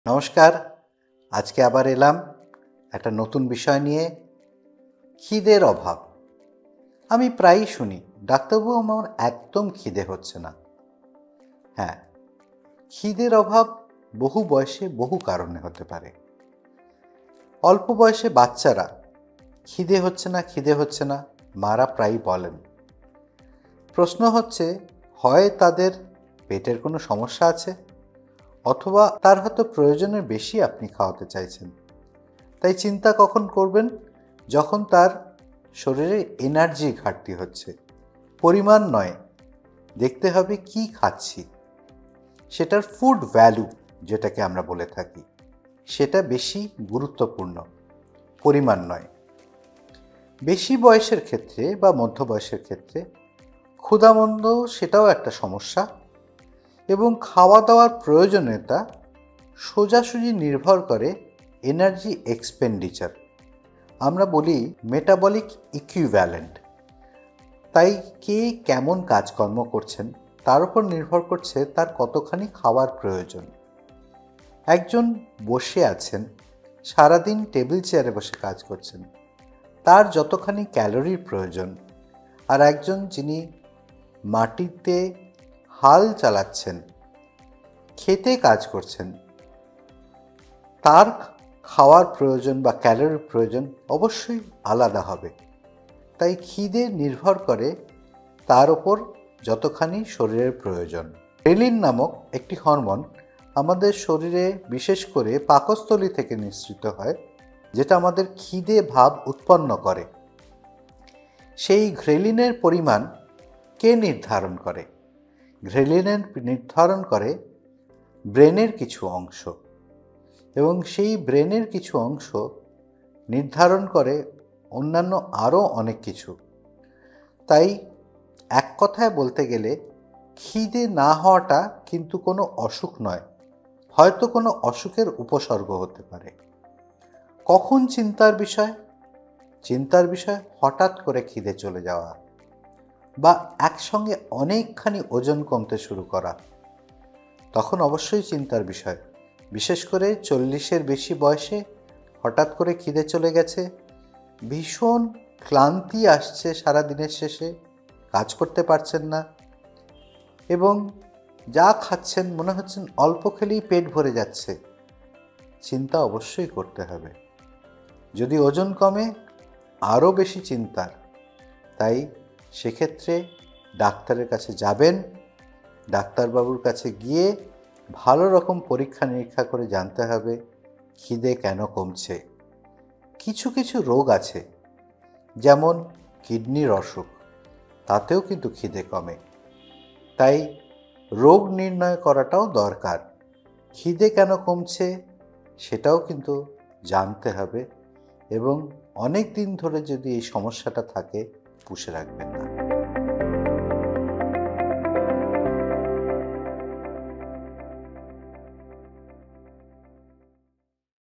নমস্কার। আজকে আবার এলাম একটা নতুন বিষয় নিয়ে, খিদের অভাব। আমি প্রায়ই শুনি, ডাক্তারবাবু আমার একদম খিদে হচ্ছে না। হ্যাঁ, খিদের অভাব বহু বয়সে বহু কারণে হতে পারে। অল্প বয়সে বাচ্চারা খিদে হচ্ছে না মারা প্রায়ই বলেন। প্রশ্ন হচ্ছে, হয় তাদের পেটের কোনো সমস্যা আছে, অথবা তার হয়তো প্রয়োজনের বেশি আপনি খাওয়াতে চাইছেন। তাই চিন্তা কখন করবেন? যখন তার শরীরে এনার্জির ঘাটতি হচ্ছে। পরিমাণ নয়, দেখতে হবে কি খাচ্ছি, সেটার ফুড ভ্যালু যেটাকে আমরা বলে থাকি, সেটা বেশি গুরুত্বপূর্ণ, পরিমাণ নয়। বেশি বয়সের ক্ষেত্রে বা মধ্য বয়সের ক্ষেত্রে ক্ষুধামন্দ সেটাও একটা সমস্যা, এবং খাওয়া দাওয়ার প্রয়োজনীয়তা সোজাসুজি নির্ভর করে এনার্জি এক্সপেন্ডিচার, আমরা বলি মেটাবলিক ইকুইভ্যালেন্ট। তাই কে কেমন কাজকর্ম করছেন তার উপর নির্ভর করছে তার কতখানি খাওয়ার প্রয়োজন। একজন বসে আছেন, সারাদিন টেবিল চেয়ারে বসে কাজ করছেন, তার যতখানি ক্যালোরির প্রয়োজন, আর একজন যিনি মাটিতে হাল চালাচ্ছেন, খেতে কাজ করছেন, তার খাওয়ার প্রয়োজন বা ক্যালোরির প্রয়োজন অবশ্যই আলাদা হবে। তাই খিদে নির্ভর করে তার ওপর যতখানি শরীরের প্রয়োজন। গ্রেলিন নামক একটি হরমোন আমাদের শরীরে বিশেষ করে পাকস্থলী থেকে নিঃসৃত হয়, যেটা আমাদের খিদে ভাব উৎপন্ন করে। সেই গ্রেলিনের পরিমাণ কে নির্ধারণ করে? গ্রেলিনের নির্ধারণ করে ব্রেনের কিছু অংশ, এবং সেই ব্রেনের কিছু অংশ নির্ধারণ করে অন্যান্য আরও অনেক কিছু। তাই এক কথায় বলতে গেলে খিদে না হওয়াটা কিন্তু কোনো অসুখ নয়, হয়তো কোনো অসুখের উপসর্গ হতে পারে। কখন চিন্তার বিষয়? চিন্তার বিষয় হঠাৎ করে খিদে চলে যাওয়া, বা একসঙ্গে অনেকখানি ওজন কমতে শুরু করা, তখন অবশ্যই চিন্তার বিষয়। বিশেষ করে 40-এর বেশি বয়সে হঠাৎ করে খিদে চলে গেছে, ভীষণ ক্লান্তি আসছে, সারা দিনের শেষে কাজ করতে পারছেন না, এবং যা খাচ্ছেন মনে হচ্ছে অল্প খেলেই পেট ভরে যাচ্ছে। চিন্তা অবশ্যই করতে হবে। যদি ওজন কমে, আরও বেশি চিন্তার। তাই সেক্ষেত্রে ডাক্তারের কাছে যাবেন। ডাক্তারবাবুর কাছে গিয়ে ভালো রকম পরীক্ষা নিরীক্ষা করে জানতে হবে খিদে কেন কমছে। কিছু কিছু রোগ আছে, যেমন কিডনির অসুখ, তাতেও কিন্তু খিদে কমে। তাই রোগ নির্ণয় করাটাও দরকার। খিদে কেন কমছে সেটাও কিন্তু জানতে হবে, এবং অনেক দিন ধরে যদি এই সমস্যাটা থাকে পুষে রাখবেন না।